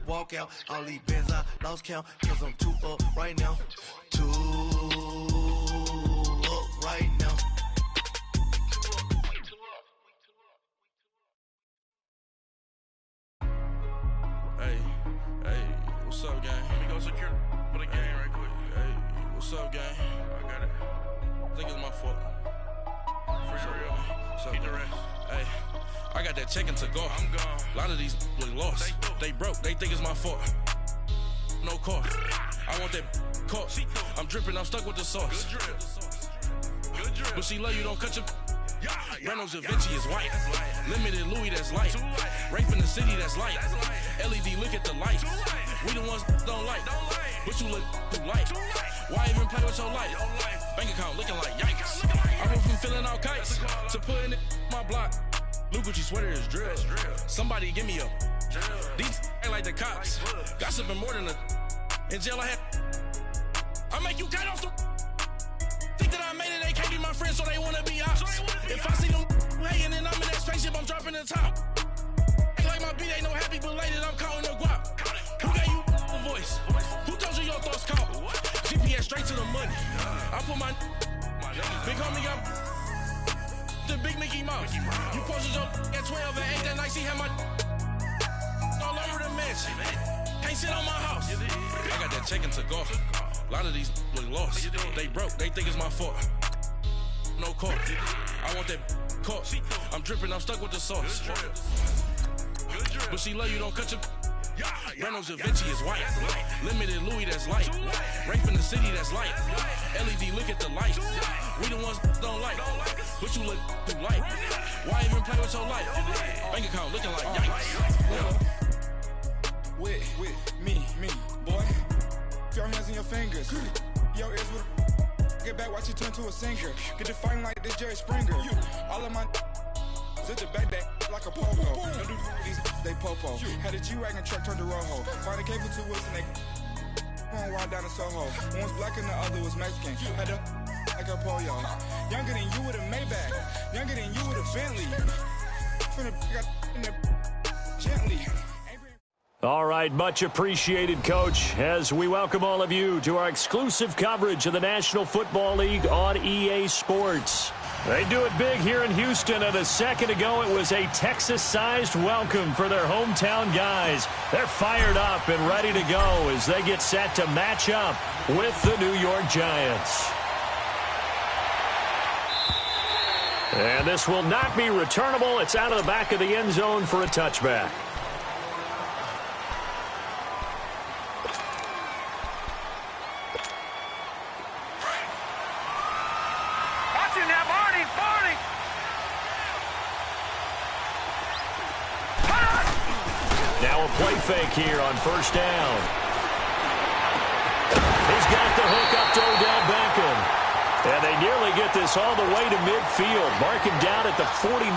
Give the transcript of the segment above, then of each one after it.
walk out. All these bands I lost count, cause I'm too up right now. Too up right now. Hey, what's up, gang? Let me go secure for the game right quick. Hey, what's up, gang? I got it. I think it's my fault. Free real. Keep the rest. Hey, I got that check-in to go. I'm gone. A lot of these look lost. They broke. They think it's my fault. No cost. I want that cost. I'm dripping. I'm stuck with the sauce. Good drip. But she love you. Don't cut your. Reynolds Da Vinci is white. Limited Louis, that's light. Rape in the city, that's light. LED, look at the lights. We the ones don't like. But you look too light. Why even play with your life? Bank account looking like yikes. I went from filling out kites to putting it in my block. Blue Gucci sweater is drill. Somebody give me a. These ain't like the cops. Gossiping more than a. In jail I had. I make you cut off the. Think that I made it, they can't be my friends, so they wanna be ops. If I see them hanging and I'm in that spaceship, I'm dropping the top. Ain't like my beat ain't no happy, belated, I'm counting the guap. Who gave you the voice? Who told you your thoughts count? GPS straight to the money. I put my big homie up the big Mickey Mouse. You posted your at 12 and 8 that night, she had my all over the mansion. Can't sit on my house. I got that check-in to go. A lot of these look lost. They broke. They think it's my fault. No cost. I want that cost. I'm dripping. I'm stuck with the sauce. But she love you. Don't cut your. Reynolds Da Vinci is white. Limited Louis, that's light. Rape in the city, that's light. LED, look at the lights. We the ones don't like. But you look too light. Why even play with your life? Bank account looking like yikes. With me, boy. Your hands and your fingers. Your ears with get back, watch you turn to a singer. Get to fighting like this Jerry Springer. All of my sit the back like a pogo. Don't do these, they popo. Had a G-Wagon truck turned to Rojo. Find a cable to us and they going wild down in Soho. One was black and the other was Mexican. Had a like a pollo. Younger than you with a Maybach. Younger than you with a Bentley. From the got in the gently. All right, much appreciated, Coach, as we welcome all of you to our exclusive coverage of the National Football League on EA Sports. They do it big here in Houston, and a second ago it was a Texas-sized welcome for their hometown guys. They're fired up and ready to go as they get set to match up with the New York Giants. And this will not be returnable. It's out of the back of the end zone for a touchback. Now a play fake here on first down. He's got the hook up to Odell Beckham. And they nearly get this all the way to midfield. Mark him down at the 49.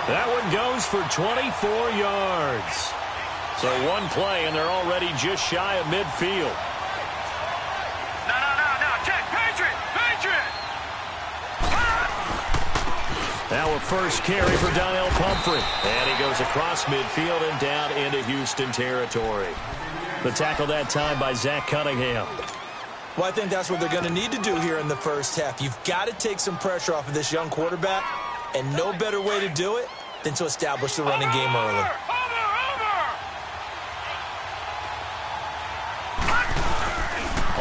That one goes for 24 yards. So one play, and they're already just shy of midfield. No. Check. Patriot. Now a first carry for Donnell Pumphrey. And he goes across midfield and down into Houston territory. The tackle that time by Zach Cunningham. Well, I think that's what they're going to need to do here in the first half. You've got to take some pressure off of this young quarterback, and no better way to do it than to establish the running game early.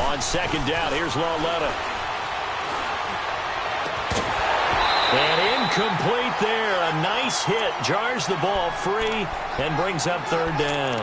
On second down, here's Lauletta. And incomplete there. A nice hit. Jars the ball free and brings up third down.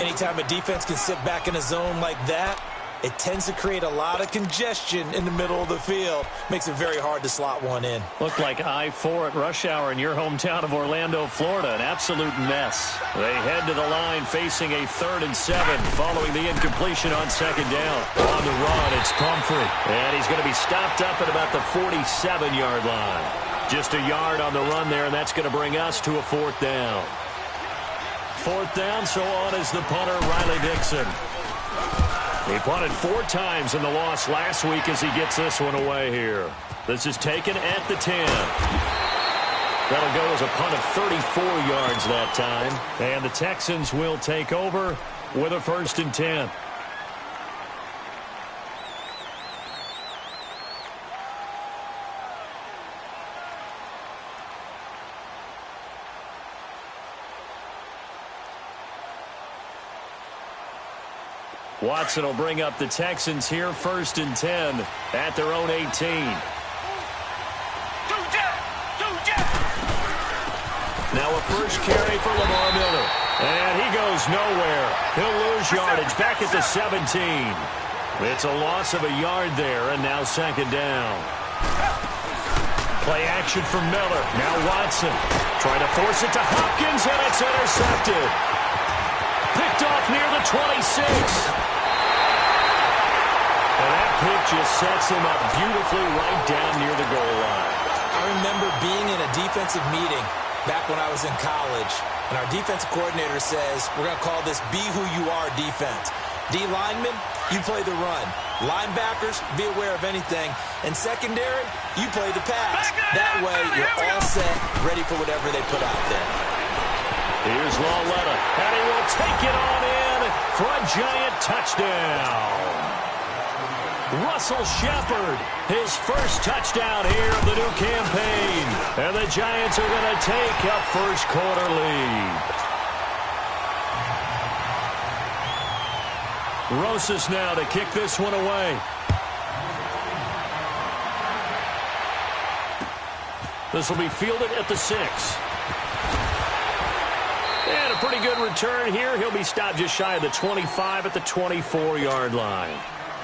Anytime a defense can sit back in a zone like that, it tends to create a lot of congestion in the middle of the field. Makes it very hard to slot one in. Looked like I-4 at rush hour in your hometown of Orlando, Florida. An absolute mess. They head to the line facing a 3rd and 7 following the incompletion on second down. On the run, it's Pumphrey. And he's going to be stopped up at about the 47-yard line. Just a yard on the run there, and that's going to bring us to a 4th down. 4th down, so on is the punter, Riley Dixon. He punted 4 times in the loss last week as he gets this one away here. This is taken at the 10. That'll go as a punt of 34 yards that time. And the Texans will take over with a 1st and 10. Watson will bring up the Texans here, 1st and 10 at their own 18. Now a first carry for Lamar Miller. And he goes nowhere. He'll lose yardage back at the 17. It's a loss of a yard there, and now 2nd down. Play action from Miller. Now Watson trying to force it to Hopkins, and it's intercepted. Picked off near the 26. And that pick just sets him up beautifully right down near the goal line. I remember being in a defensive meeting back when I was in college, and our defensive coordinator says, we're going to call this be who you are defense. D linemen, you play the run. Linebackers, be aware of anything. And secondary, you play the pass. That way, you're all set, ready for whatever they put out there. Here's Lawletta, and he will take it on in for a giant touchdown. Russell Shepard, his first touchdown here of the new campaign. And the Giants are going to take a first-quarter lead. Rosas now to kick this one away. This will be fielded at the 6. And a pretty good return here. He'll be stopped just shy of the 25 at the 24-yard line.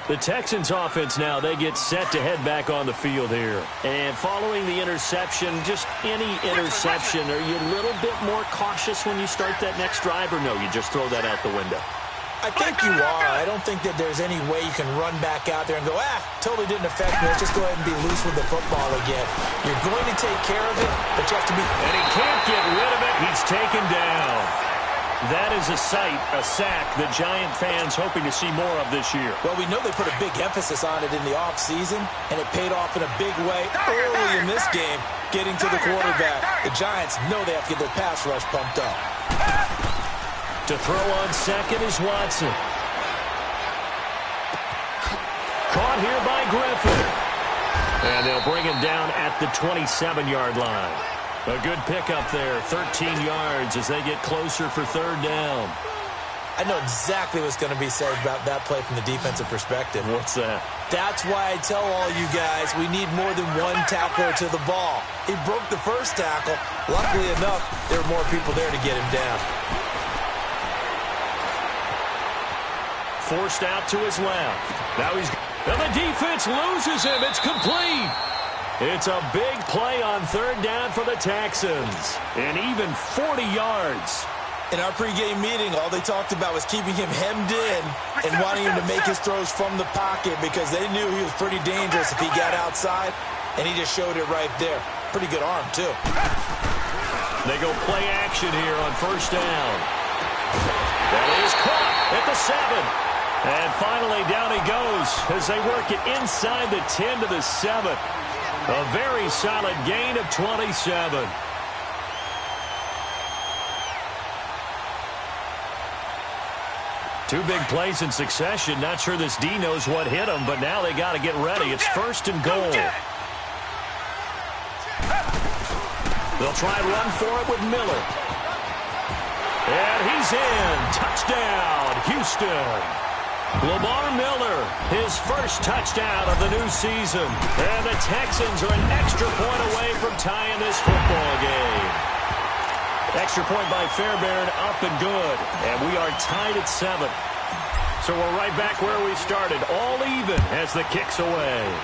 The Texans offense now, they get set to head back on the field here. And following the interception, just any interception, are you a little bit more cautious when you start that next drive, or no, you just throw that out the window? I think you are. I don't think that there's any way you can run back out there and go, totally didn't affect me. Let's just go ahead and be loose with the football again. You're going to take care of it, but you have to be... And he can't get rid of it. He's taken down. That is a sack the Giant fans hoping to see more of this year. Well, we know they put a big emphasis on it in the offseason, and it paid off in a big way early in this game, getting to the quarterback. The Giants know they have to get their pass rush pumped up. To throw on second is Watson. Caught here by Griffin. And they'll bring him down at the 27-yard line. A good pickup there, 13 yards as they get closer for 3rd down. I know exactly what's going to be said about that play from the defensive perspective. What's that? That's why I tell all you guys we need more than one tackler to the ball. He broke the first tackle. Luckily enough, there were more people there to get him down. Forced out to his left. Now the defense loses him. It's complete. It's a big play on 3rd down for the Texans. And even 40 yards. In our pregame meeting, all they talked about was keeping him hemmed in and wanting him to make his throws from the pocket because they knew he was pretty dangerous if he got outside, and he just showed it right there. Pretty good arm, too. They go play action here on 1st down. That is caught at the 7. And finally, down he goes as they work it inside the 10 to the 7. A very solid gain of 27. Two big plays in succession. Not sure this D knows what hit him, but now they got to get ready. It's 1st and goal. They'll try and run for it with Miller. And he's in. Touchdown, Houston. Lamar Miller, his first touchdown of the new season. And the Texans are an extra point away from tying this football game. Extra point by Fairbairn, up and good. And we are tied at 7. So we're right back where we started, all even as the kick's away.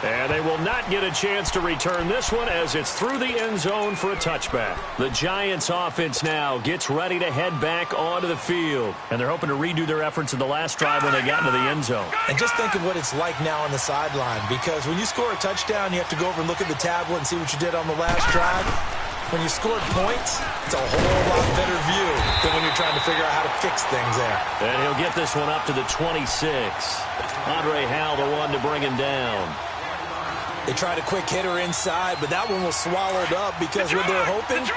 And they will not get a chance to return this one as it's through the end zone for a touchback. The Giants offense now gets ready to head back onto the field. And they're hoping to redo their efforts in the last drive when they got into the end zone. And just think of what it's like now on the sideline, because when you score a touchdown, you have to go over and look at the tablet and see what you did on the last drive. When you scored points, it's a whole lot better view than when you're trying to figure out how to fix things there. And he'll get this one up to the 26. Andre Howell, the one to bring him down. They tried a quick hitter inside, but that one was swallowed up because when they're hoping,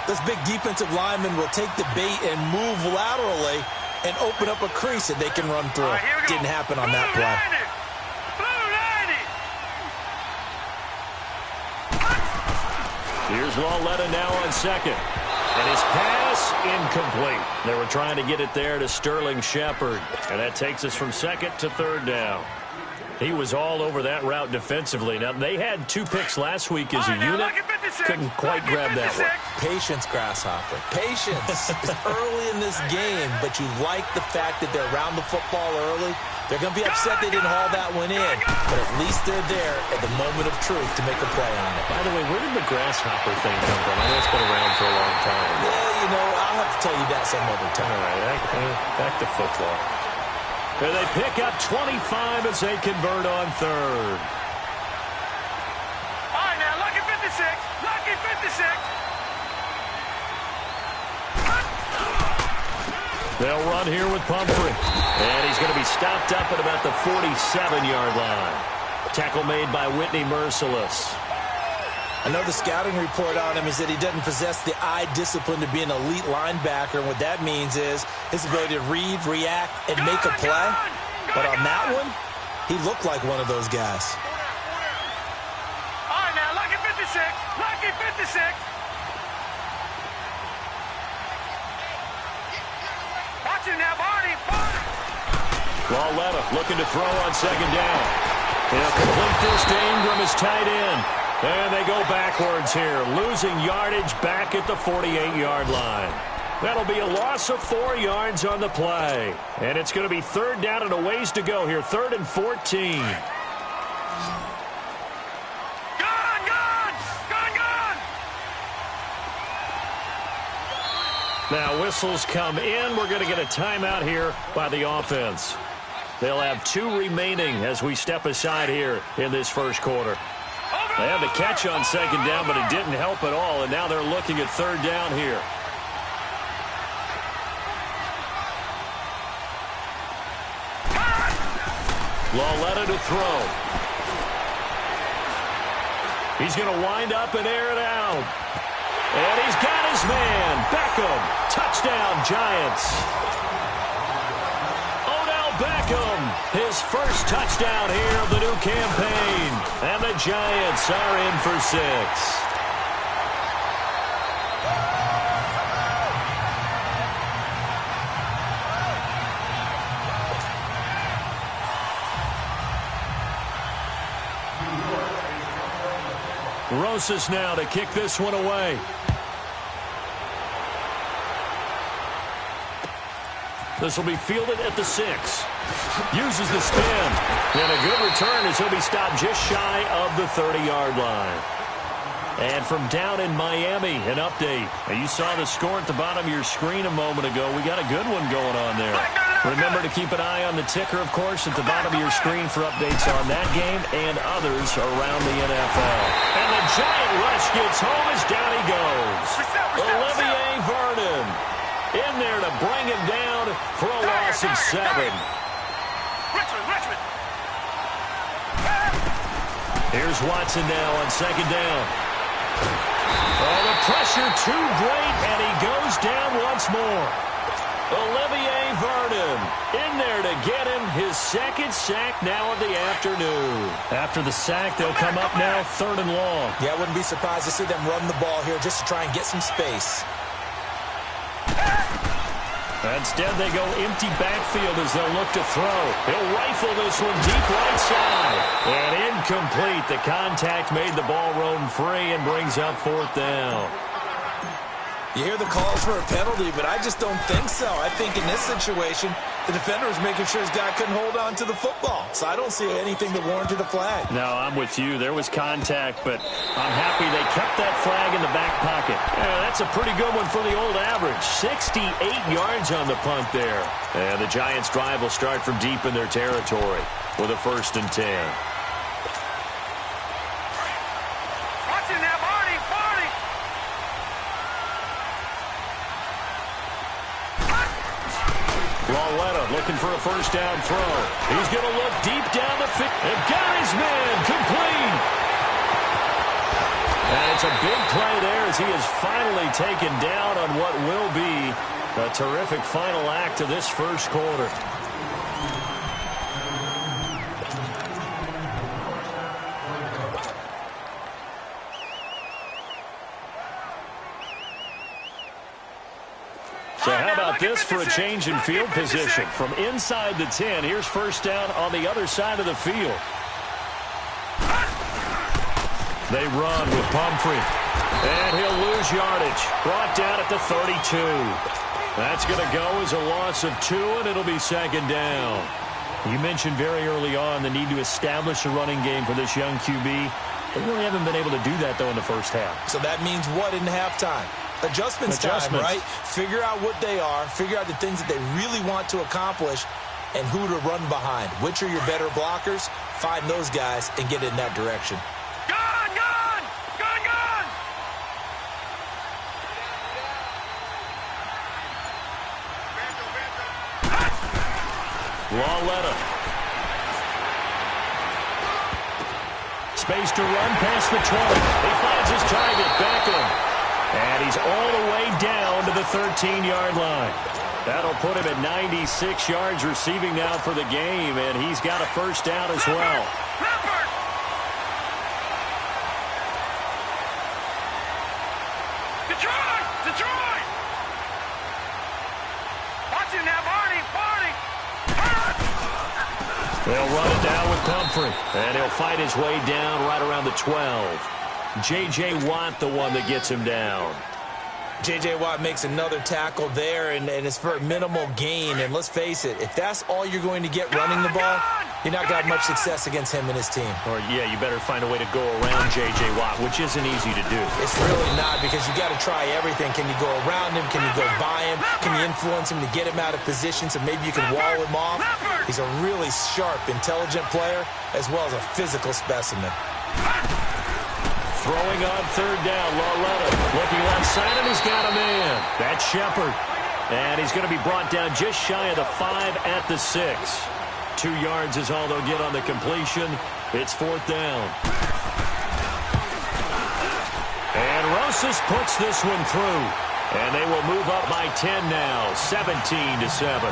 this big defensive lineman will take the bait and move laterally and open up a crease that they can run through. Didn't happen on that play. Here's Lauletta now on second. And his pass incomplete. They were trying to get it there to Sterling Shepard. And that takes us from second to third down. He was all over that route defensively. Now, they had 2 picks last week as a unit. Couldn't quite grab that one. Patience, Grasshopper. Patience. It's early in this game, but you like the fact that they're around the football early. They're going to be upset they didn't haul that one in, but at least they're there at the moment of truth to make a play on it. By the way, where did the Grasshopper thing come from? I know it's been around for a long time. Yeah, you know, I'll have to tell you that some other time. All right, back to football. And they pick up 25 as they convert on third. All right, now, lucky 56. Lucky 56. They'll run here with Pumphrey. And he's going to be stopped up at about the 47-yard line. Tackle made by Whitney Merciless. I know the scouting report on him is that he doesn't possess the eye discipline to be an elite linebacker. And what that means is his ability to read, react, and make a play. But on that one, he looked like one of those guys. All right, now, lucky 56. Lucky 56. Watch him now, Barney. Lauletta looking to throw on second down. They'll complete this to Ingram as tight end. And they go backwards here, losing yardage back at the 48-yard line. That'll be a loss of 4 yards on the play. And it's going to be third down and a ways to go here, 3rd and 14. Now whistles come in. We're going to get a timeout here by the offense. They'll have 2 remaining as we step aside here in this first quarter. They had the catch on second down, but it didn't help at all, and now they're looking at third down here. Lauletta to throw. He's going to wind up and air it out. And he's got his man, Beckham. Touchdown, Giants. Beckham, his first touchdown here of the new campaign. And the Giants are in for 6. Rosas now to kick this one away. This will be fielded at the 6. Uses the spin. And a good return as he'll be stopped just shy of the 30-yard line. And from down in Miami, an update. Now, you saw the score at the bottom of your screen a moment ago. We got a good one going on there. Remember to keep an eye on the ticker, of course, at the bottom of your screen for updates on that game and others around the NFL. And the giant rush gets home as down he goes. Olivier Vernon in there to bring him down for a loss of 7. Richmond. Here's Watson now on second down. Oh, the pressure too great, and he goes down once more. Olivier Vernon in there to get him his 2nd sack now of the afternoon. After the sack, they'll come up now 3rd and long. Yeah, I wouldn't be surprised to see them run the ball here just to try and get some space. Instead, they go empty backfield as they'll look to throw. He'll rifle this one deep right side. And incomplete. The contact made the ball roam free and brings up 4th down. You hear the calls for a penalty, but I just don't think so. I think in this situation, the defender was making sure his guy couldn't hold on to the football. So I don't see anything that warranted a flag. No, I'm with you. There was contact, but I'm happy they kept that flag in the back pocket. Yeah, that's a pretty good one for the old average. 68 yards on the punt there. And the Giants' drive will start from deep in their territory with a 1st and 10. Lauletta looking for a first down throw. He's going to look deep down the field. And got his man complete. And it's a big play there as he is finally taken down on what will be a terrific final act of this first quarter. So how about this for a change in field position? From inside the 10, here's first down on the other side of the field. They run with Pumphrey. And he'll lose yardage. Brought down at the 32. That's going to go as a loss of 2, and it'll be second down. You mentioned very early on the need to establish a running game for this young QB. They really haven't been able to do that, though, in the first half. So that means what in halftime? Adjustments time, right? Figure out what they are. Figure out the things that they really want to accomplish and who to run behind. Which are your better blockers? Find those guys and get in that direction. Gone! Gone! Gone! Gone! Lawletta. Space to run past the 20. He finds his target, Beckham. And he's all the way down to the 13-yard line. That'll put him at 96 yards receiving now for the game, and he's got a first down as well. Detroit! Detroit! Watch him now, Barney! Barney! They'll run it down with Pumphrey, and he'll fight his way down right around the 12. J.J. Watt, the one that gets him down. J.J. Watt makes another tackle there, and it's for a minimal gain. And let's face it, if that's all you're going to get running the ball, you're not going to have much success against him and his team. Or, yeah, you better find a way to go around J.J. Watt, which isn't easy to do. It's really not, because you got to try everything. Can you go around him? Can you go by him? Can you influence him to get him out of position so maybe you can wall him off? He's a really sharp, intelligent player, as well as a physical specimen. Throwing on third down, Lawletta looking left side, and he's got a man. That's Shepard. And he's going to be brought down just shy of the 5 at the 6. 2 yards is all they'll get on the completion. It's fourth down. And Rosas puts this one through. And they will move up by 10 now, 17-7.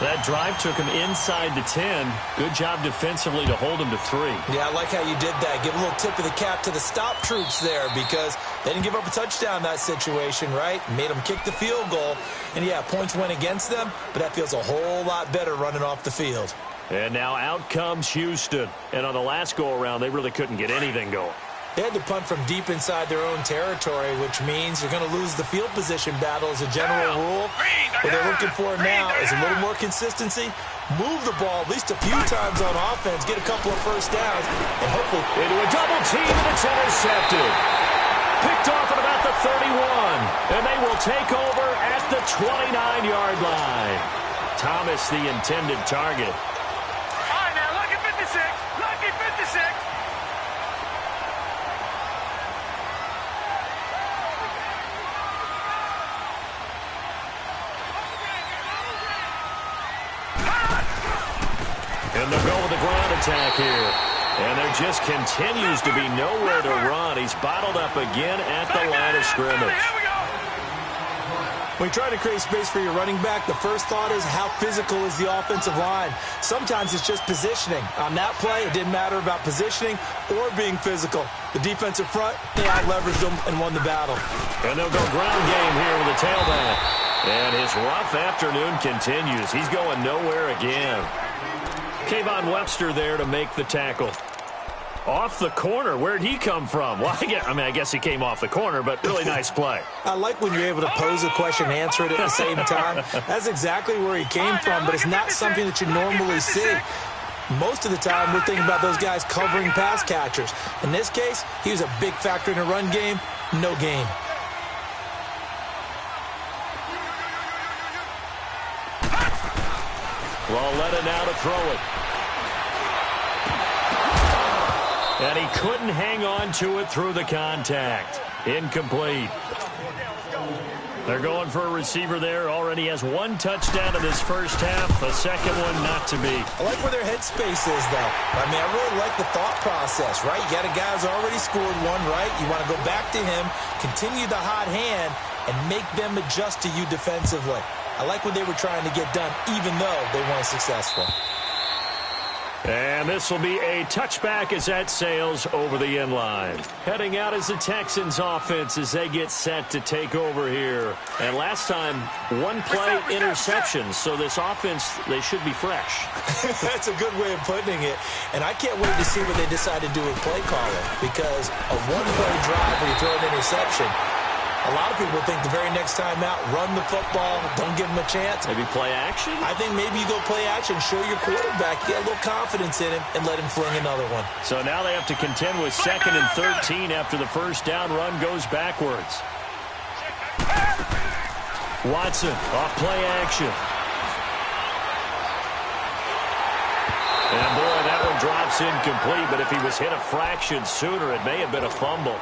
That drive took him inside the 10. Good job defensively to hold him to 3. Yeah, I like how you did that. Give a little tip of the cap to the stop troops there, because they didn't give up a touchdown in that situation, right? Made them kick the field goal. And, yeah, points went against them, but that feels a whole lot better running off the field. And now out comes Houston. And on the last go-around, they really couldn't get anything going. They had to punt from deep inside their own territory, which means you're going to lose the field position battle as a general rule. What they're looking for now is a little more consistency, move the ball at least a few times on offense, get a couple of first downs, and hopefully into a double team, and it's intercepted. Picked off at about the 31, and they will take over at the 29-yard line. Thomas, the intended target. All right, now, lucky 56. Lucky 56. And they'll go with the ground attack here. And there just continues to be nowhere to run. He's bottled up again at the line of scrimmage. When you're trying to create space for your running back, the first thought is how physical is the offensive line. Sometimes it's just positioning. On that play, it didn't matter about positioning or being physical. The defensive front, they out-leveraged them and won the battle. And they'll go ground game here with the tailback. And his rough afternoon continues. He's going nowhere again. Kayvon Webster there to make the tackle. Off the corner. Where'd he come from? Well, I guess he came off the corner, but really nice play. I like when you're able to pose a question and answer it at the same time. That's exactly where he came from, but it's not something that you normally see. Most of the time, we're thinking about those guys covering pass catchers. In this case, he was a big factor in the run game. No gain. Lawletta now to throw it. And he couldn't hang on to it through the contact. Incomplete. They're going for a receiver there. Already has one touchdown in this first half. A second one not to be. I like where their headspace is, though. I mean, I really like the thought process, right? You got a guy who's already scored one, right? You want to go back to him, continue the hot hand, and make them adjust to you defensively. I like what they were trying to get done, even though they weren't successful. And this will be a touchback as that sails over the end line. Heading out is the Texans offense as they get set to take over here. And last time, one play interception. So this offense, they should be fresh. That's a good way of putting it. And I can't wait to see what they decide to do with play calling. Because a one-play drive where you throw an interception, a lot of people think the very next time out, run the football, don't give them a chance. Maybe play action? I think maybe you go play action, show your quarterback, get a little confidence in him, and let him fling another one. So now they have to contend with 2nd and 13 after the first down run goes backwards. Watson off play action. And boy, that one drops incomplete, but if he was hit a fraction sooner, it may have been a fumble.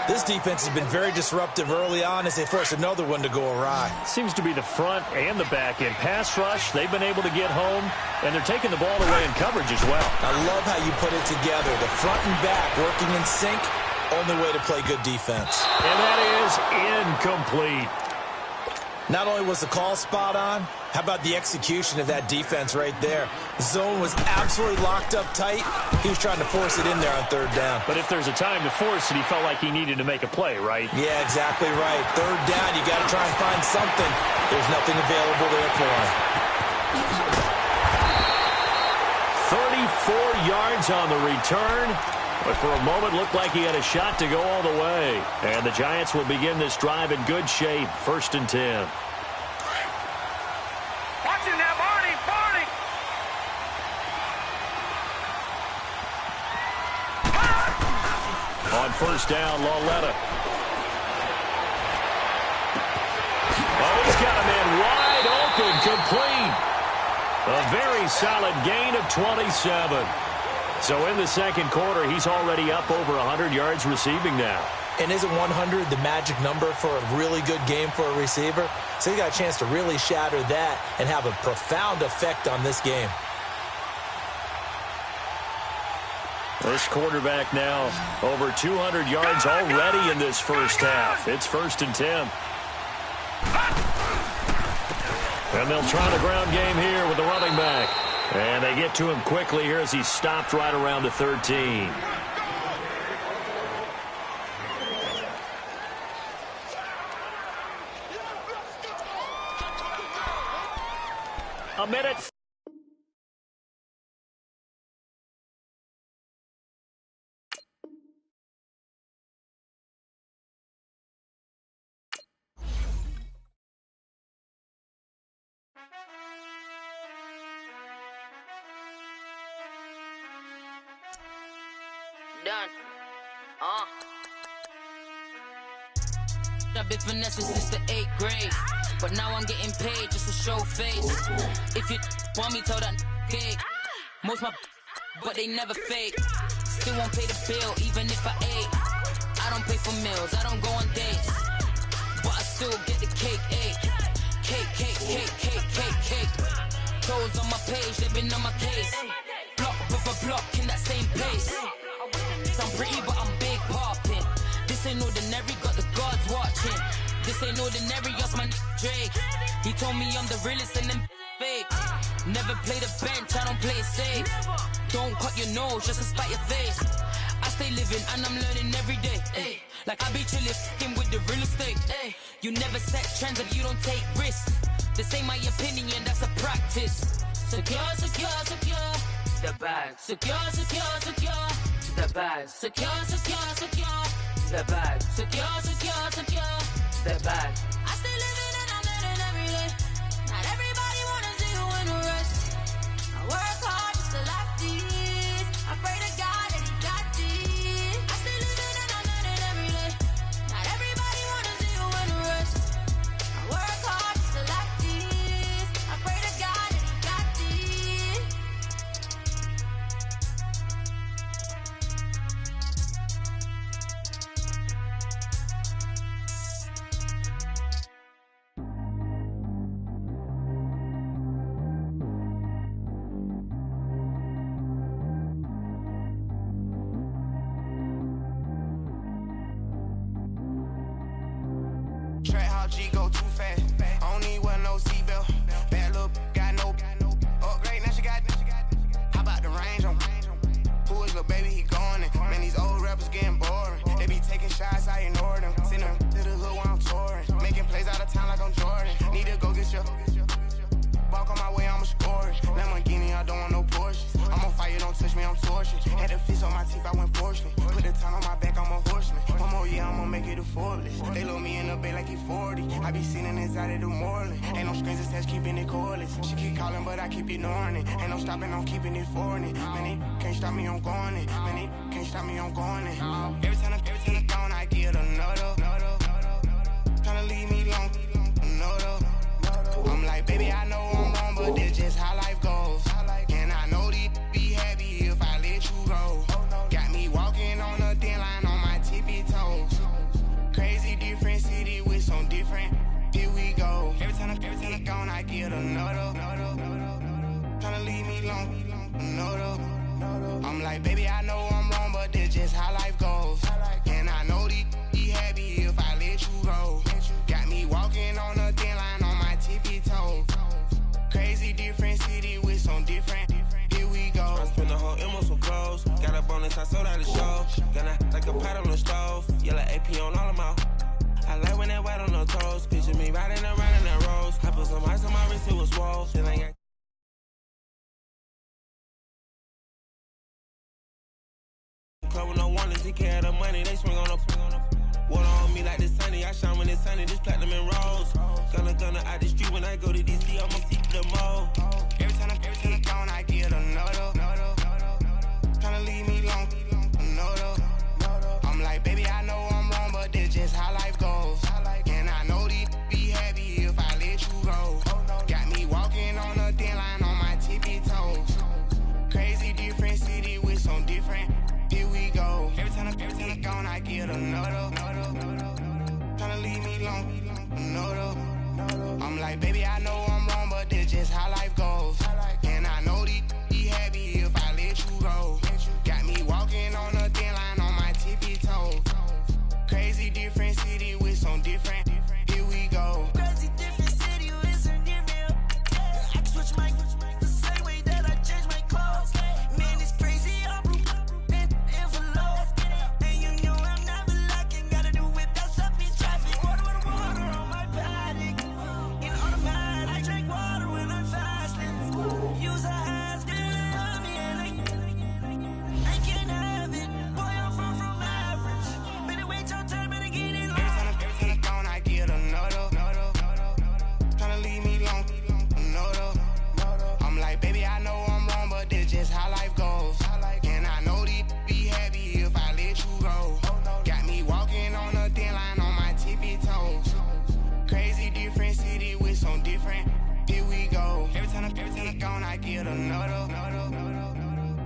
This defense has been very disruptive early on as they force another one to go awry. Seems to be the front and the back end. Pass rush, they've been able to get home, and they're taking the ball away in coverage as well. I love how you put it together. The front and back working in sync, only way to play good defense. And that is incomplete. Not only was the call spot on, how about the execution of that defense right there? Zone was absolutely locked up tight. He was trying to force it in there on 3rd down. But if there's a time to force it, he felt like he needed to make a play, right? Yeah, exactly right. 3rd down, you got to try and find something. There's nothing available there for him. 34 yards on the return. But for a moment, looked like he had a shot to go all the way. And the Giants will begin this drive in good shape. 1st and 10. Watch it now, Barney, Barney. On 1st down, Lauletta. Oh, he's got a man wide open, complete. A very solid gain of 27. So in the 2nd quarter, he's already up over 100 yards receiving now. And isn't 100 the magic number for a really good game for a receiver? So he got a chance to really shatter that and have a profound effect on this game. This quarterback now over 200 yards already in this first half. It's 1st and 10. And they'll try the ground game here with the running back. And they get to him quickly here as he's stopped right around the 13. A minute. Done. I've been finessing since the 8th grade, but now I'm getting paid just to show face. If you want me, tell that cake. Most my but they never fake. Still won't pay the bill even if I ate. I don't pay for meals, I don't go on dates, but I still get the cake. Cake. Toes on my page, they've been on my case. Block in that same pace. I'm pretty, but I'm big poppin'. This ain't ordinary, got the gods watching. This ain't ordinary, that's my Drake. He told me I'm the realest and them fake. Never play the bench, I don't play it safe. Don't cut your nose just to spite your face. I stay living and I'm learning every day. Ay. Like I be chillin' f***ing with the real estate. Ay. You never set trends if you don't take risks. This ain't my opinion, that's a practice. Secure. The bag. Secure. The bag. Secure. The bag. Secure. The bag. I stay living and I'm learning every day. Not everybody wanna see you in the rest. I work hard just to like this. I pray to God that he got this. I stay living and I'm learning every day. Not everybody wanna see you in the rest. I work hard just to like this. I pray to God that he got this. the fullest. They load me in the bay like he 40. I be seen inside of the Moreland. Ain't no strings attached, keeping it cordless. She keep calling, but I keep ignoring it. Ain't no stopping, I'm keeping it foreign it. Man, they can't stop me, I'm going it. Man, they can't stop me, I'm going it. Every time I'm gone, I get another. Tryna leave me alone, another. I'm like, baby, I know I'm wrong, but that's just how life goes. And I know these be happy if I let you go. Got me walking on a thin line on my tippy toes. Crazy different city with some different. Here we go. Every time I'm gone, I get another. Tryna leave me alone, another. I'm like, baby, I know I'm wrong, but that's just how life goes. And I know these be happy if I let you go. Got me walking on a thin line on my tippy toes. Crazy different city with some different. Here we go. I spent the whole M on some clothes. Got a bonus, I sold out the show. Gonna like a pot on the stove. Yellow AP on all of my. I like when that white on the toes. Picture me riding around in that rose. I put some ice on my wrist, it was swole. Then I got club with no warnings, he carry the money, they swing on the water on me like the sunny, I shine when it's sunny, this platinum and rose. Gonna out the street when I go to DC, I'ma see the mall. Every time I'm gone, I get another. Tryna leave me alone, another. I'm like, baby, I know I'm wrong, but that's just how life goes. And I know these be happy if I let you go. Got me walking on a thin line on my tippy toes. Crazy different city with some different. Here we go. Every time I'm gone, I get another. Tryna leave me alone, another. I'm like, baby, I know I'm wrong, but that's just how life goes. And I know these be happy if I let you go. Got me walking on a thin line on my tippy toes. Crazy different city with some different. Here we go. Crazy different city with some different. I can switch my the same way that I change my clothes. Man, it's crazy. I'm envelope. And you know I'm never lacking. Gotta do it. That's up in traffic. Water on my paddock. In automatic, I drink water when I'm fasting. Use a ass, get it on me, and I can't have it. Boy, I'm far from average. Better wait your turn, better get in line. Every time I'm gone, I get another. Tryna leave me alone, another. I'm like, baby, I know I'm wrong, but that's just how life goes. And I know these be happy if I let you go. Got me walking on a thin line on my tippy toes. Crazy different city with some different. Here we go. Every time I'm gone, I get another.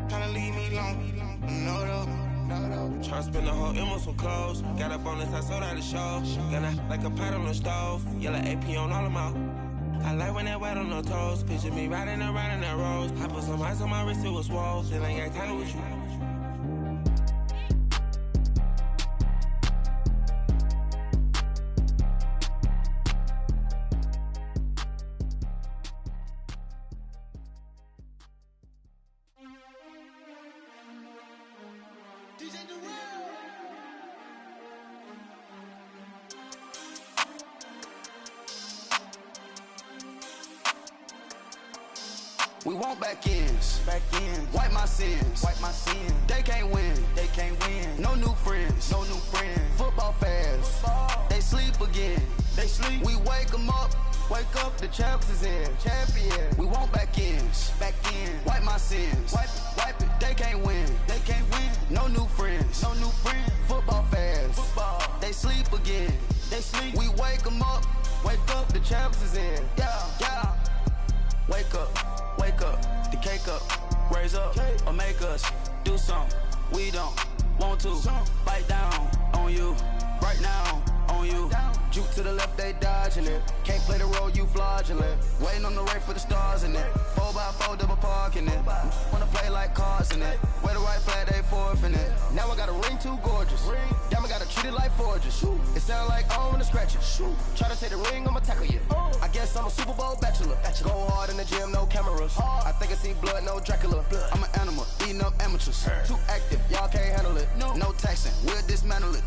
Tryna leave me alone, another. Tryna spend the whole M on some clothes. Got a bonus, I sold out the show. Gonna like a pot on the stove. Yellow AP on all of my. I like when that white on the toes. Picture me riding around in that rose. I put some ice on my wrist, it was swole. Then I got kinda with you. We want back ends. Wipe my sins. They can't win. No new friends. Football fans. They sleep again. We wake them up. The champs is in. Champion. We want back ends. Wipe my sins. Wipe it. They can't win. No new friends. Football fans. They sleep again. We wake them up. The champs is in. Yeah. Wake up, the cake up, raise up, or make us do something we don't want to. Bite down on you, right now on you. Juke to the left, they dodging it. Can't play the role, you fraudulent. Waiting on the race for the stars in it. 4x4 double parking it. Wanna play like cars in it. Wear the white flag, they forfeiting it. Now I got a ring too gorgeous. Diamond gotta treat it like forges. It sound like I don't wanna scratch it. Try to take the ring, I'ma tackle you. I guess I'm a Super Bowl bachelor. Go hard in the gym, no cameras. I think I see blood, no Dracula. I'm an animal, eating up amateurs. Too active, y'all can't handle it. No taxing, we'll dismantle it.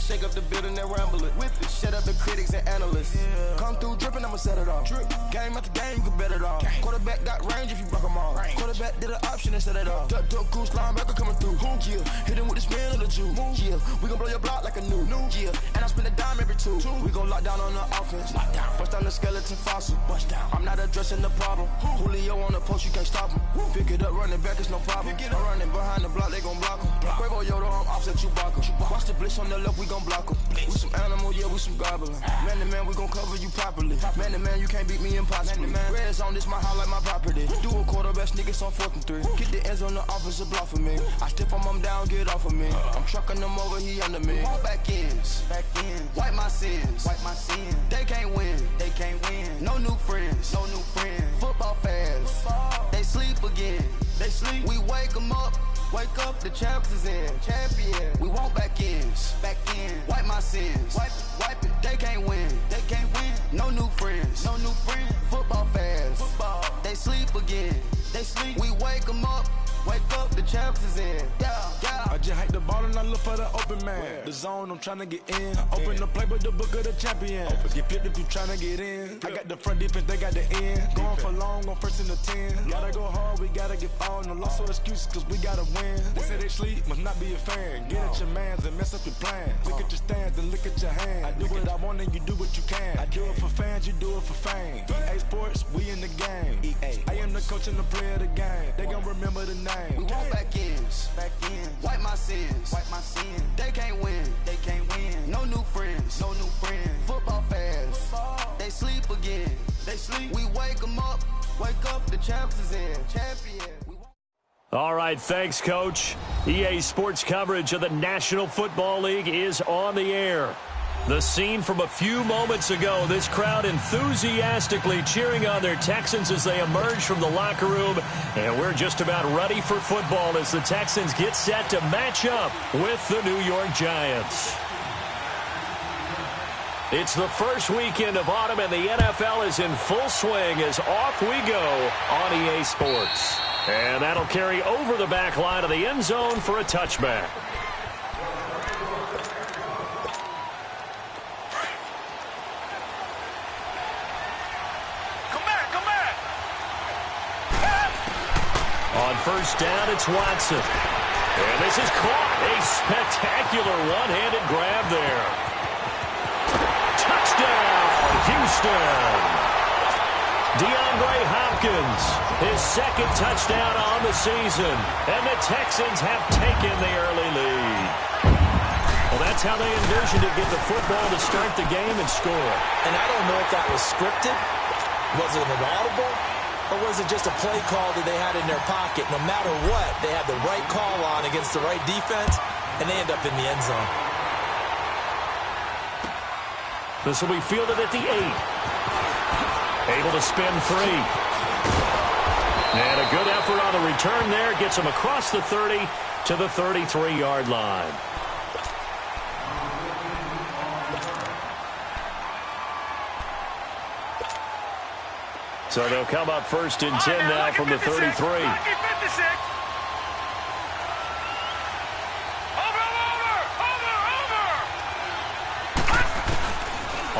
Shake up the building and ramble it. Whip it, shut up the critics and analysts. Come through dripping, I'ma set it off. Game after game, you can bet it off. Quarterback got range if you block them all. Quarterback did an option and set it off. Duck goose, linebacker coming through. Yeah, hit him with the spin of the Jew. Yeah, we gon' blow your block like a new. Yeah, and I spend a dime every two. We gon' lock down on the offense. Bust down the skeleton fossil. I'm not addressing the problem. Julio on the post, you can't stop him. Pick it up, running back, it's no problem. I'm running behind the block, they gon' block him. Quavo Yoda, I'm offset Chewbacca. Watch the blitz on the left, we gon' block him. We some animal, yeah, we some goblin. Man to man, we gon' cover you properly. Man to man, you can't beat me impossibly. Red zone, this my house like my property. Do a quarterback, niggas on 4th and 3. Get the ends on the offensive block for me. I stiff him down, get off of me. I'm trucking them over, he under me. Won't back ends. Wipe my sins. They can't win. No new friends. Football fans. They sleep again. We wake them up. Wake up, the champs is in. Champion. We won't back ends. Wipe my sins. Wipe it. They can't win. No new friends. Football fans. They sleep again. We wake them up. Wake up, the champs is in. Yeah. I just hike the ball and I look for the open man. The zone, I'm trying to get in. Open the playbook, the book of the champion. Get flipped if you trying to get in. I got the front defense, they got the end. Going for long, on 1st and the 10. Gotta go hard, we gotta get all. No loss or excuses, cause we gotta win. They say they sleep, must not be a fan. Get at your mans and mess up your plans. Look at your stands and look at your hands. I do what I want and you do what you can. I do it for fans, you do it for fame. EA Sports, we in the game. I am the coach and the player of the game. They gon' remember the name. We won't back ends. Wipe my sins. They can't win. No new friends. Football fans. They sleep again. We wake them up. Wake up, the champs is in. Champion. All right, thanks, Coach. EA Sports coverage of the National Football League is on the air. The scene from a few moments ago, this crowd enthusiastically cheering on their Texans as they emerge from the locker room. And we're just about ready for football as the Texans get set to match up with the New York Giants. It's the first weekend of autumn, and the NFL is in full swing as off we go on EA Sports. And that'll carry over the back line of the end zone for a touchback. On first down, it's Watson. And this is caught. A spectacular one-handed grab there. Touchdown, Houston. DeAndre Hopkins, his second touchdown on the season. And the Texans have taken the early lead. Well, that's how they envisioned to get the football to start the game and score. And I don't know if that was scripted. Was it an audible? Or was it just a play call that they had in their pocket? No matter what, they had the right call on against the right defense, and they end up in the end zone. This will be fielded at the 8. Able to spin free. And a good effort on the return there. Gets him across the 30 to the 33-yard line. So they'll come up first and 10 now from the 33.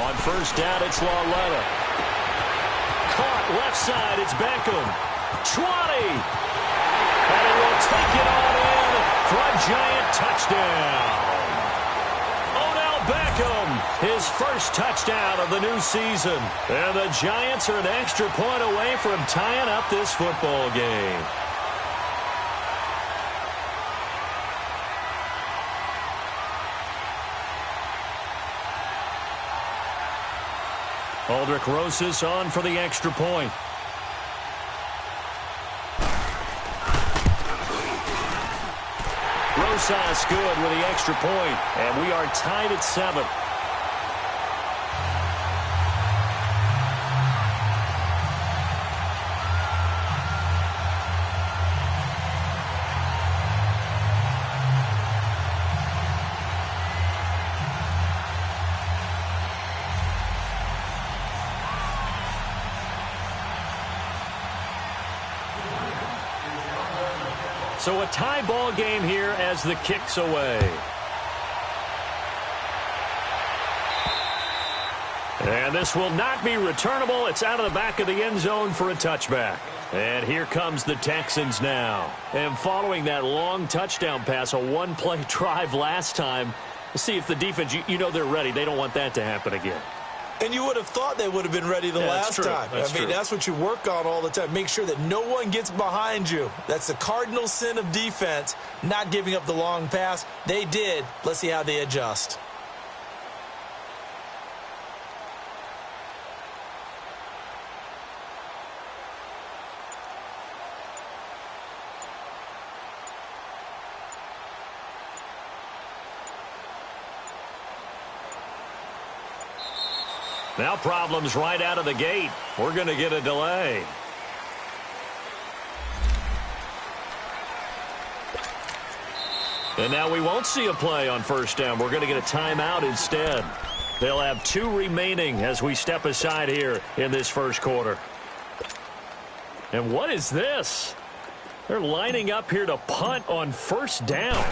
On first down, it's Lauletta. Caught left side, it's Beckham. 20. And it will tuck it on in for a Giant touchdown. Beckham, his first touchdown of the new season. And the Giants are an extra point away from tying up this football game. Aldrich Rosas on for the extra point. Rosas good with the extra point, and we are tied at 7. So a tie ball game here as the kick's away. And this will not be returnable. It's out of the back of the end zone for a touchback. And here comes the Texans now. And following that long touchdown pass, a one-play drive last time, we'll see if the defense, you know they're ready. They don't want that to happen again. And you would have thought they would have been ready the last time. That's what you work on all the time. Make sure that no one gets behind you. That's the cardinal sin of defense, not giving up the long pass. They did. Let's see how they adjust. Now problems right out of the gate. We're going to get a delay. And now we won't see a play on first down. We're going to get a timeout instead. They'll have 2 remaining as we step aside here in this first quarter. And what is this? They're lining up here to punt on first down.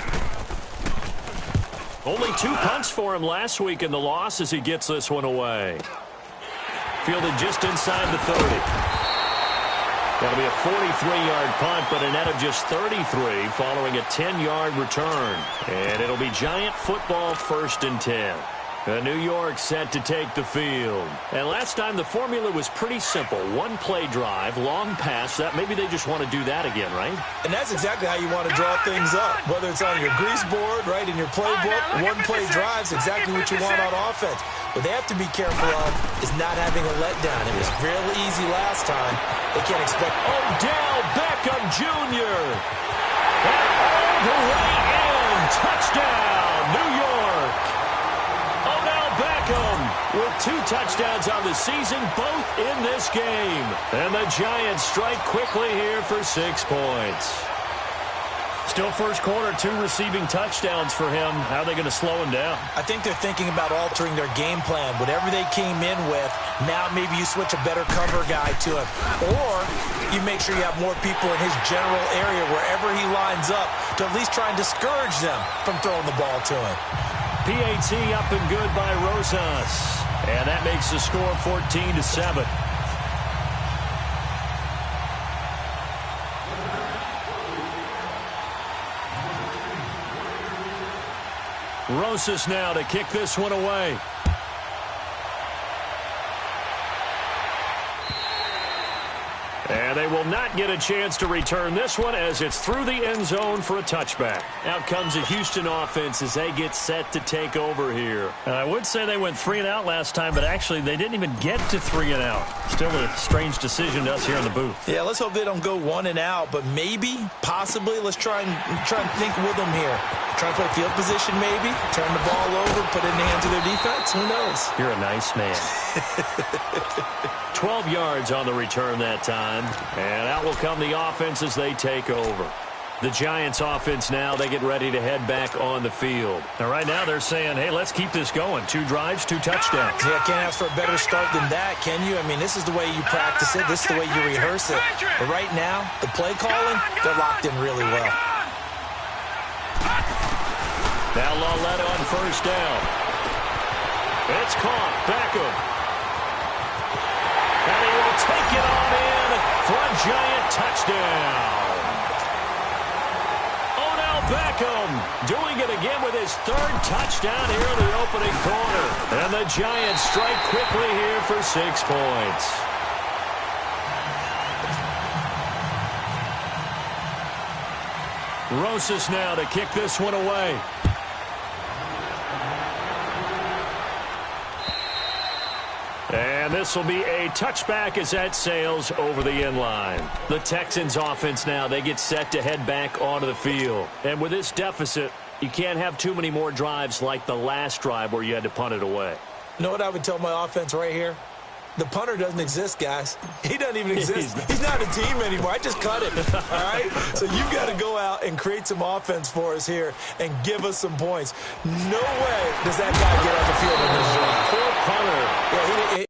Only 2 punts for him last week in the loss as he gets this one away. Fielded just inside the 30. That'll be a 43-yard punt, but a net of just 33 following a 10-yard return. And it'll be Giant football 1st and 10. New York set to take the field. And last time the formula was pretty simple. 1-play drive, long pass. That maybe they just want to do that again, right? And that's exactly how you want to draw things up. Whether it's on your grease board, right, in your playbook, 1-play drive is exactly what you want on offense. What they have to be careful of is not having a letdown. It was real easy last time. They can't expect... Odell Beckham Jr. And all the way in. Touchdown, New York. Beckham with 2 touchdowns on the season, both in this game. And the Giants strike quickly here for 6 points. Still first quarter, 2 receiving touchdowns for him. How are they going to slow him down? I think they're thinking about altering their game plan. Whatever they came in with, now maybe you switch a better cover guy to him. Or you make sure you have more people in his general area wherever he lines up to at least try and discourage them from throwing the ball to him. PAT up and good by Rosas. And that makes the score 14-7. Rosas now to kick this one away. And they will not get a chance to return this one as it's through the end zone for a touchback. Out comes the Houston offense as they get set to take over here. I would say they went 3 and out last time, but actually they didn't even get to 3 and out. Still a strange decision to us here in the booth. Yeah, let's hope they don't go 1 and out, but maybe, possibly, let's try and think with them here. Try to play field position maybe, turn the ball over, put it in the hands of their defense. Who knows? You're a nice man. 12 yards on the return that time. And out will come the offense as they take over. The Giants offense now, they get ready to head back on the field. Now, right now they're saying, hey, let's keep this going. 2 drives, 2 touchdowns. Yeah, can't ask for a better start than that, can you? I mean, this is the way you practice it. This is the way you rehearse it. But right now, the play calling, they're locked in really well. Now Loletta on first down. It's caught. Beckham. And he will take it on in for a Giant touchdown. Odell Beckham doing it again with his 3rd touchdown here in the opening quarter. And the Giants strike quickly here for 6 points. Rosas now to kick this one away. And this will be a touchback as that sails over the end line. The Texans offense now, they get set to head back onto the field. And with this deficit, you can't have too many more drives like the last drive where you had to punt it away. You know what I would tell my offense right here? The punter doesn't exist, guys. He doesn't even exist. He's not a team anymore. I just cut him, all right? So you've got to go out and create some offense for us here and give us some points. No way does that guy get on the field in this drive. Poor punter. Yeah,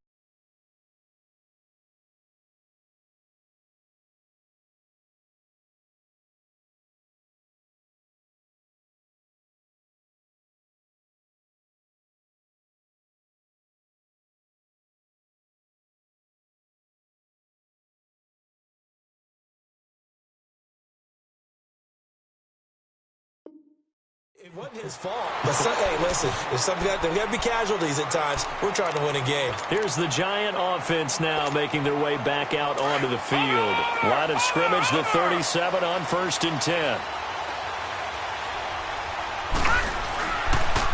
It wasn't his fault. But hey, listen, there's got to be casualties at times. We're trying to win a game. Here's the Giant offense now making their way back out onto the field. Line of scrimmage, the 37 on 1st and 10.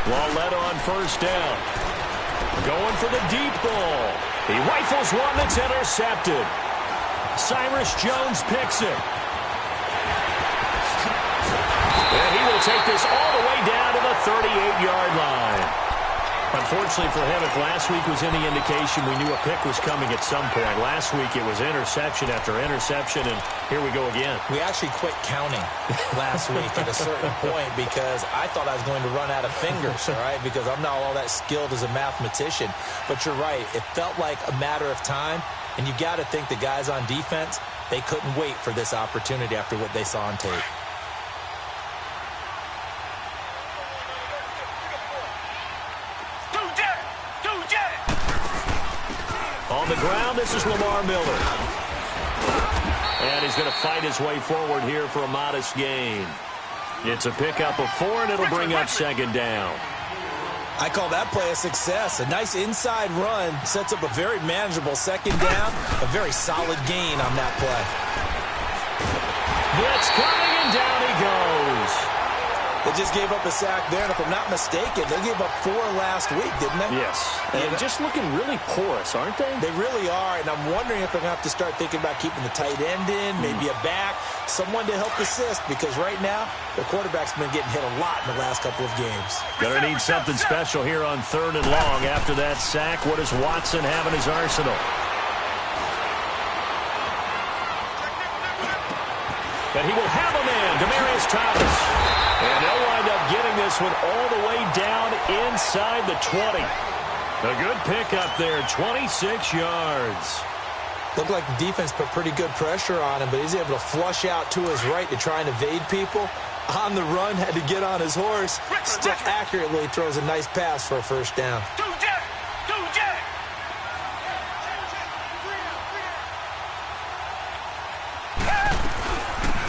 Walletta on 1st down. Going for the deep ball. He rifles one that's intercepted. Cyrus Jones picks it. And he will take this all the way down to the 38-yard line. Unfortunately for him, if last week was any indication, we knew a pick was coming at some point. Last week it was interception after interception, and here we go again. We actually quit counting last week at a certain point because I thought I was going to run out of fingers, all right, because I'm not all that skilled as a mathematician. But you're right. It felt like a matter of time, and you got to think the guys on defense, they couldn't wait for this opportunity after what they saw on tape. On the ground, this is Lamar Miller. And he's going to fight his way forward here for a modest gain. It's a pickup of 4, and it'll bring up 2nd down. I call that play a success. A nice inside run sets up a very manageable 2nd down. A very solid gain on that play. Blitz coming, and down he goes. They just gave up a sack there, and if I'm not mistaken, they gave up 4 last week, didn't they? Yes. And just looking really porous, aren't they? They really are, and I'm wondering if they're going to have to start thinking about keeping the tight end in, maybe a back, someone to help assist, because right now, the quarterback's been getting hit a lot in the last couple of games. Going to need something special here on 3rd and long. After that sack, what does Watson have in his arsenal? And he will have a man, Demaryius Thomas. And they'll wind up getting this one all the way down inside the 20. A good pickup there, 26 yards. Looked like the defense put pretty good pressure on him, but he's able to flush out to his right to try and evade people. On the run, had to get on his horse. Still accurately throws a nice pass for a 1st down.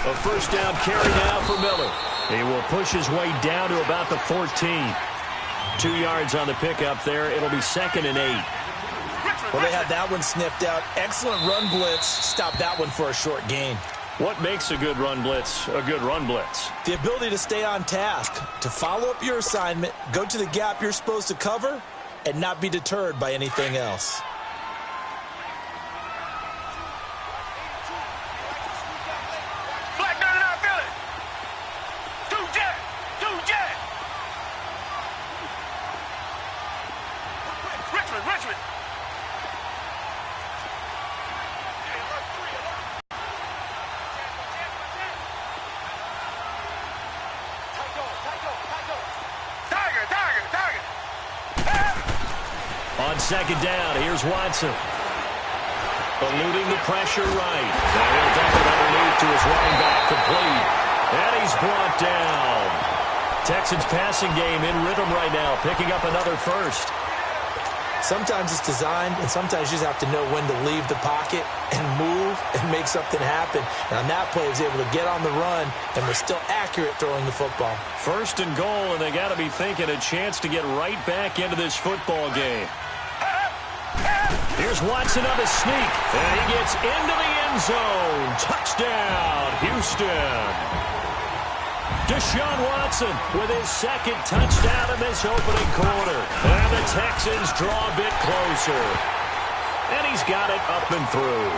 A 1st down carry now for Miller. He will push his way down to about the 14. 2 yards on the pickup there. It'll be 2nd and 8. Well, they had that one sniffed out. Excellent run blitz. Stop that one for a short gain. What makes a good run blitz a good run blitz? The ability to stay on task, to follow up your assignment, go to the gap you're supposed to cover, and not be deterred by anything else. On 2nd down, here's Watson. Eluding the pressure right. And he'll dump it underneath to his running back, complete. And he's brought down. Texans passing game in rhythm right now, picking up another 1st. Sometimes it's designed, and sometimes you just have to know when to leave the pocket and move and make something happen. And on that play, he was able to get on the run and was still accurate throwing the football. 1st and goal, and they got to be thinking a chance to get right back into this football game. Here's Watson on a sneak, and he gets into the end zone. Touchdown, Houston. Deshaun Watson with his 2nd touchdown in this opening quarter. And the Texans draw a bit closer. And he's got it up and through.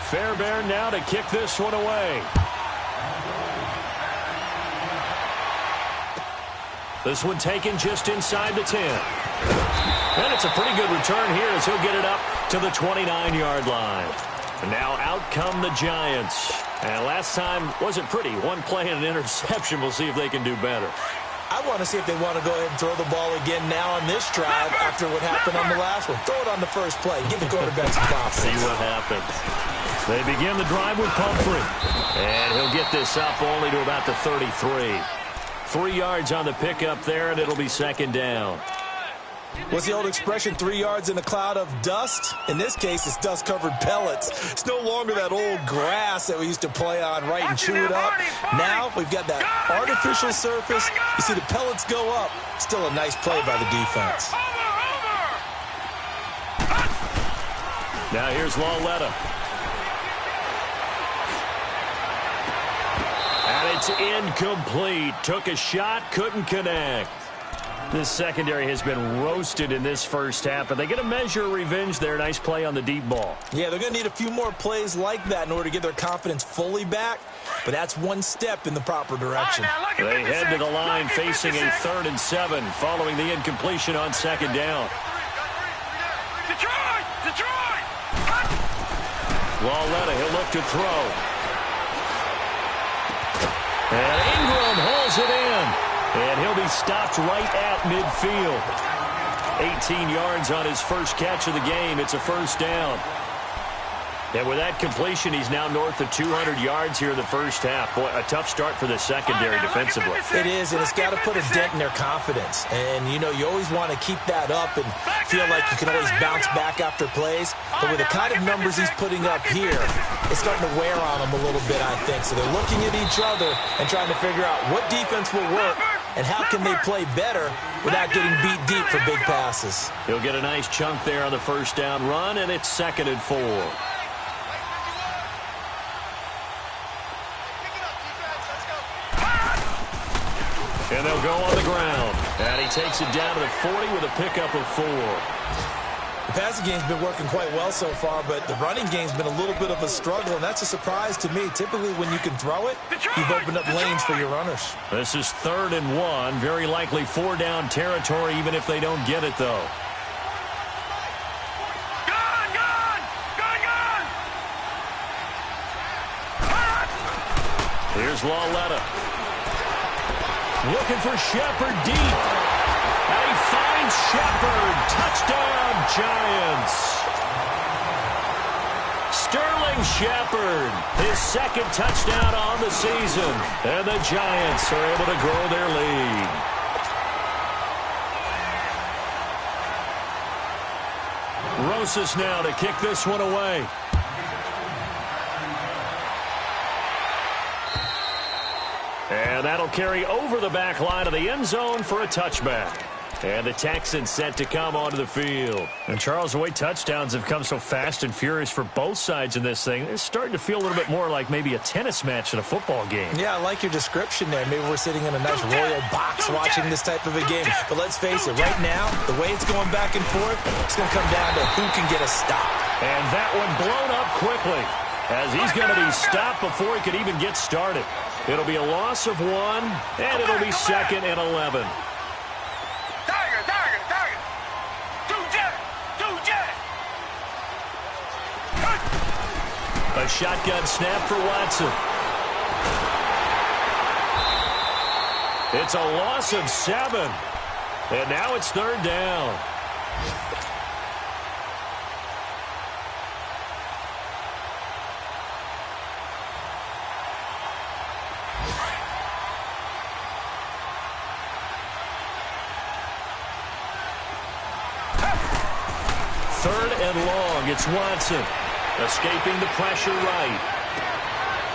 Fairbairn now to kick this one away. This one taken just inside the 10. And it's a pretty good return here as he'll get it up to the 29-yard line. And now out come the Giants. And last time wasn't pretty. One play and an interception. We'll see if they can do better. I want to see if they want to go ahead and throw the ball again now on this drive after what happened on the last one. Throw it on the first play. Give the quarterback some confidence. See what happens. They begin the drive with Pumphrey. And he'll get this up only to about the 33. 3 yards on the pickup there, and it'll be 2nd down. What's the old expression, 3 yards in a cloud of dust? In this case, it's dust-covered pellets. It's no longer that old grass that we used to play on, right, and chew it up. Now we've got that artificial surface. You see the pellets go up. Still a nice play by the defense. Now here's Lauletta. And it's incomplete. Took a shot, couldn't connect. This secondary has been roasted in this first half, but they get a measure of revenge there. Nice play on the deep ball. Yeah, they're going to need a few more plays like that in order to get their confidence fully back, but that's one step in the proper direction. They head to the line facing a 3rd and 7 following the incompletion on 2nd down. Detroit! Lauletta, he'll look to throw. And Ingram hauls it in. And he'll be stopped right at midfield. 18 yards on his first catch of the game. It's a first down. And with that completion, he's now north of 200 yards here in the first half. Boy, a tough start for the secondary defensively. It is, and it's got to put a dent in their confidence. And, you know, you always want to keep that up and feel like you can always bounce back after plays. But with the kind of numbers he's putting up here, it's starting to wear on them a little bit, I think. So they're looking at each other and trying to figure out what defense will work and how can they play better without getting beat deep for big passes. He'll get a nice chunk there on the first down run, and it's 2nd and 4. And they'll go on the ground. And he takes it down to the 40 with a pickup of 4. The passing game's been working quite well so far, but the running game's been a little bit of a struggle, and that's a surprise to me. Typically, when you can throw it, you've opened up lanes for your runners. This is 3rd and 1. Very likely 4-down territory, even if they don't get it, though. Here's Lauletta. Looking for Shepard deep. And he finds Shepard. Touchdown, Giants. Sterling Shepard, his 2nd touchdown on the season. And the Giants are able to grow their lead. Rosas now to kick this one away. And that'll carry over the back line of the end zone for a touchback. And the Texans set to come onto the field. And, Charles, the way touchdowns have come so fast and furious for both sides in this thing, it's starting to feel a little bit more like maybe a tennis match in a football game. Yeah, I like your description there. Maybe we're sitting in a nice royal box watching this type of a game. But let's face it, right now, the way it's going back and forth, it's going to come down to who can get a stop. And that one blown up quickly as he's going to be stopped before he could even get started. It'll be a loss of 1, and it'll be 2nd and 11. A shotgun snap for Watson. It's a loss of 7. And now it's 3rd down. Third and long. It's Watson. Escaping the pressure right.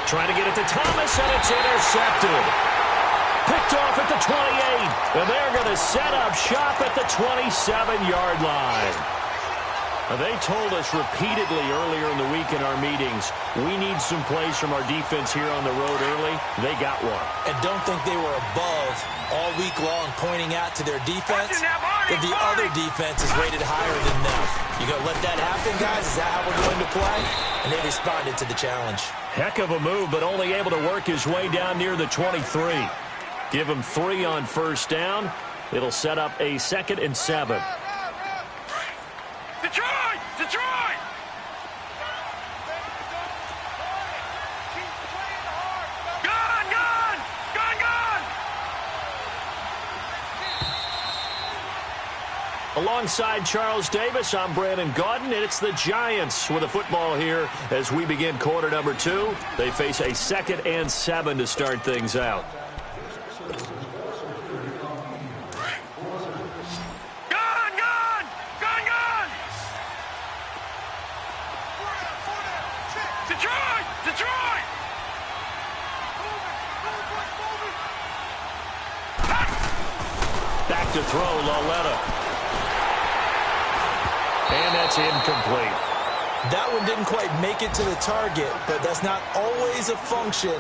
Trying to get it to Thomas, and it's intercepted. Picked off at the 28. And they're going to set up shop at the 27-yard line. Now, they told us repeatedly earlier in the week in our meetings, we need some plays from our defense here on the road early. They got one. And don't think they were above all week long pointing out to their defense that the other defense is rated higher than them. You going to let that happen, guys? Is that how we're going to play? And they responded to the challenge. Heck of a move, but only able to work his way down near the 23. Give him 3 on first down. It'll set up a 2nd and 7. Detroit! Alongside Charles Davis, I'm Brandon Gaudin, and it's the Giants with the football here as we begin quarter number 2. They face a 2nd and 7 to start things out. back to throw, Lauletta. And that's incomplete. That one didn't quite make it to the target, but that's not always a function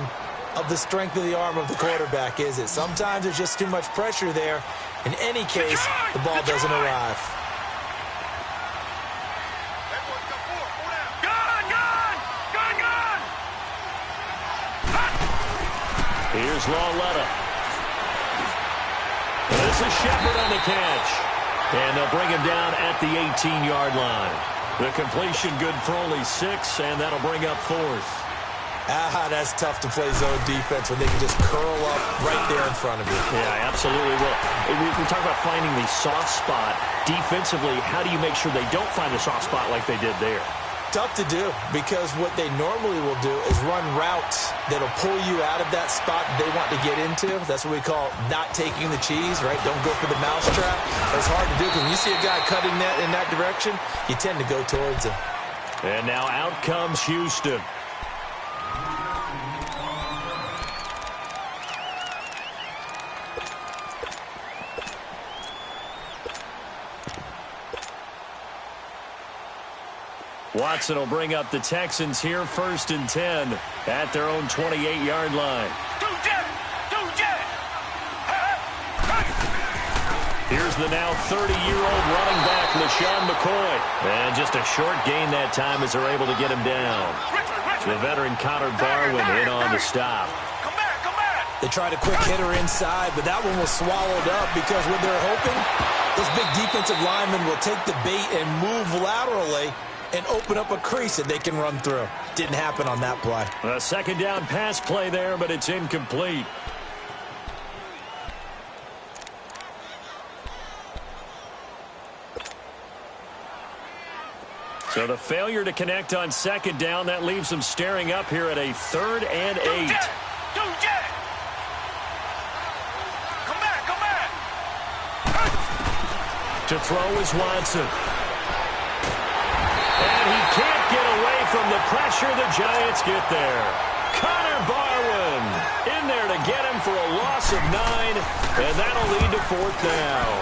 of the strength of the arm of the quarterback, is it? Sometimes there's just too much pressure there. In any case, the ball doesn't arrive. Here's Lauletta. This is Shepard on the catch. And they'll bring him down at the 18-yard line. The completion good for only 6, and that'll bring up 4th. That's tough to play zone defense when they can just curl up right there in front of you. Yeah, absolutely. Well, we talk about finding the soft spot. Defensively, how do you make sure they don't find the soft spot like they did there? Tough to do, because what they normally will do is run routes that'll pull you out of that spot they want to get into. That's what we call not taking the cheese, right? Don't go for the mousetrap. It's hard to do, because when you see a guy cutting that in that direction, you tend to go towards him. And now out comes Houston. Watson will bring up the Texans here, 1st and 10 at their own 28-yard line. Here's the now 30-year-old running back, LaShawn McCoy. And just a short gain that time as they're able to get him down. The veteran Connor Barwin in on the stop. They tried a quick hitter inside, but that one was swallowed up because what they're hoping, those big defensive linemen will take the bait and move laterally and open up a crease that they can run through. Didn't happen on that play. A second down pass play there, but it's incomplete. So the failure to connect on second down, that leaves them staring up here at a 3rd and 8. To throw is Watson. And he can't get away from the pressure. The Giants get there. Connor Barwin in there to get him for a loss of 9, and that'll lead to 4th down.